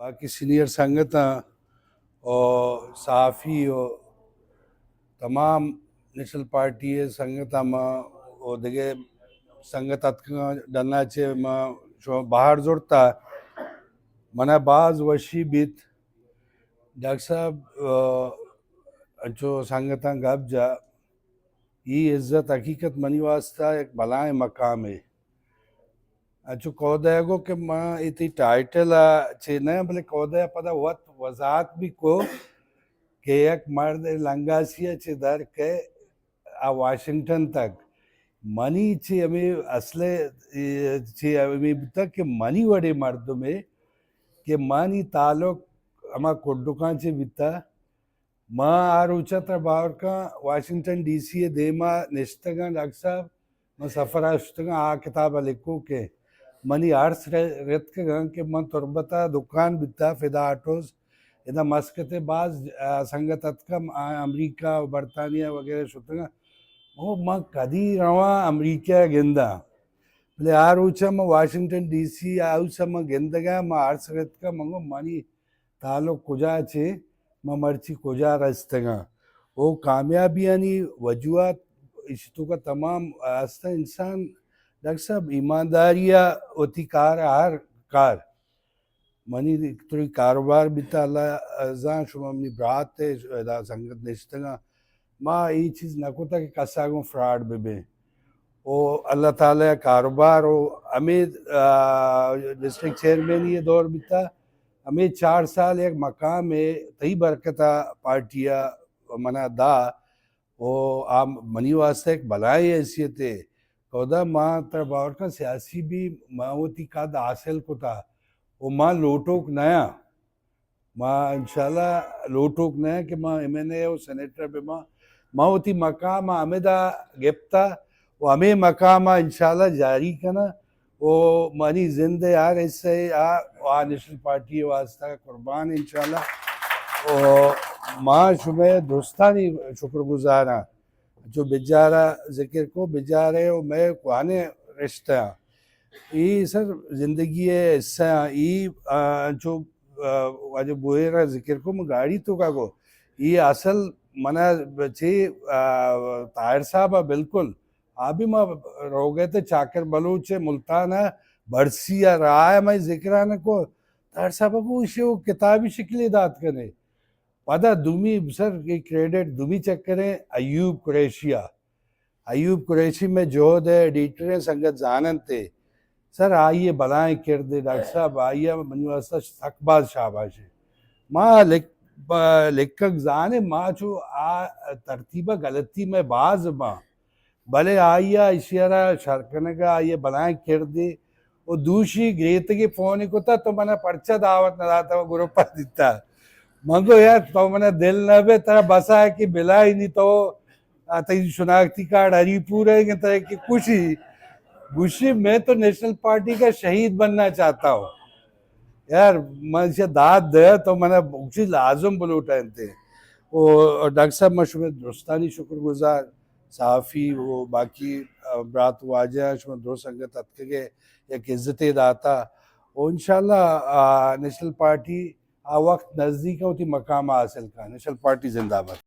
बाकी सीनियर संगत और सहाफ़ी और तमाम नेशनल पार्टी संगत और दिगे संगत डना चे शो बाहर जोड़ता मना बाज वशी बीत डॉक्टर साहब जो संगत गब जा ये इज्जत हकीकत मनी वास्ता एक भलाए मकाम है अच्छो कौदयगो के माँ इतनी टाइटल चे न भले कौदय पदा वत वजात भी को के एक मर्द लंगासिया चे दर के आ वाशिंगटन तक मनी चे हमें असले चे हमें तक के मनी वड़े मर्द में के मानी तालुक अमा कोडुकान चे बिता माँ आर ऊंचा बावर का वाशिंगटन डीसी देमा निश्तगा डॉक्टर साहब मैं सफरा आ किताब लिखो के मनी आर्स रेत के गंग के मन तुरबता दुकान बिता फिदा आटोस इधर मस्कते बाज संगत का अमेरिका बरतानिया वगैरह शुतगा वो माँ कदी रवा अमेरिका गेंदा बोले आर ऊंचा मैं वाशिंगटन डीसी आउसा मैं गेंदगा मैं आर्स रेत का मंगो मनी तालो कुजा चे मैं मर्ची कुजा रस्तगा वो कामयाबियानी वजूहत इश्तों का तमाम आस्था इंसान डॉक्टर साहब ईमानदारिया होती कार हर कार मनी थोड़ी कारोबार बिता अल्लाह शुमा अपनी ब्रात है संगत निश्तगा माँ ये चीज़ नकोता कि कसागों फ्रॉड बेबे ओ अल्लाह ताला कारोबार हो हमें डिस्ट्रिक्ट चेयरमैन ये दौर बिता हमें 4 साल एक मकाम में तई बरकता पार्टिया मना दा वो आप मनी वास्ते एक भलाई हैसियत है कौदा माँ तरबावर का सियासी भी मावती का हासिल को था वो माँ लोटोक नया माँ इंशाल्लाह लोटोक नया कि माँ एमएनए और सेनेटर पे मावती मकाम अमेदा गिफ्ता वो हमें मकाम इंशाल्लाह जारी करना वो मनी जिंदे यार इससे आ नेशनल पार्टी वास्ता कुर्बान इंशाल्लाह और माँ शुभ दोस्तानी शुक्रगुजार हाँ जो बेचारा जिक्र को बेचारे और मैं कुआने रिश्ता ये सर जिंदगी है हिस्सा ये जो आज बोएरा जिक्र को मैं गाड़ी तो का को ये असल मना बचे ताहिर साहब बिल्कुल आप भी मैं रो गए थे चाकर बलूच मुल्तान बरसी या राय मैं जिक्र न को ताहिर साहब को इसे वो किताबी शिकली दात करे पता दुमी सर ये क्रेडिट दुमी चेक करें अयूब कुरैशी में जोध है एडिटर संगत जानन थे सर आइए भलाएं किरदे डॉक्टर साहब आइए मनी वास्ता सकबाज शाबाश है माँ लिखक जाने माँ जो तरतीबा गलती में बाज माँ भले आइया इशारा शरकने का आइए भलाएं किरदे वो दूसरी ग्रेत के फोन को था तो मैंने पर्चा दावत न दाता वो ग्रुप दिता मंगो यार तो मैंने दिल न बे तेरा बसा है कि बिला ही नहीं तो तेरी शनाख्ती कार्ड हरीपुर है कि तरह की खुशी मैं तो नेशनल पार्टी का शहीद बनना चाहता हूँ यार मुझे दाद दे तो मैंने उसी लाजम बुलूटा थे वो डॉक्टर साहब मशहूर दोस्तानी शुक्रगुजार सहाफ़ी वो बाकी ब्रात वाजा शुमा दो संगत के एक इज्जत दाता और इंशाल्लाह नेशनल पार्टी आ वक्त नज़दीक होती मकाम हासिल का नेशनल पार्टी जिंदाबाद।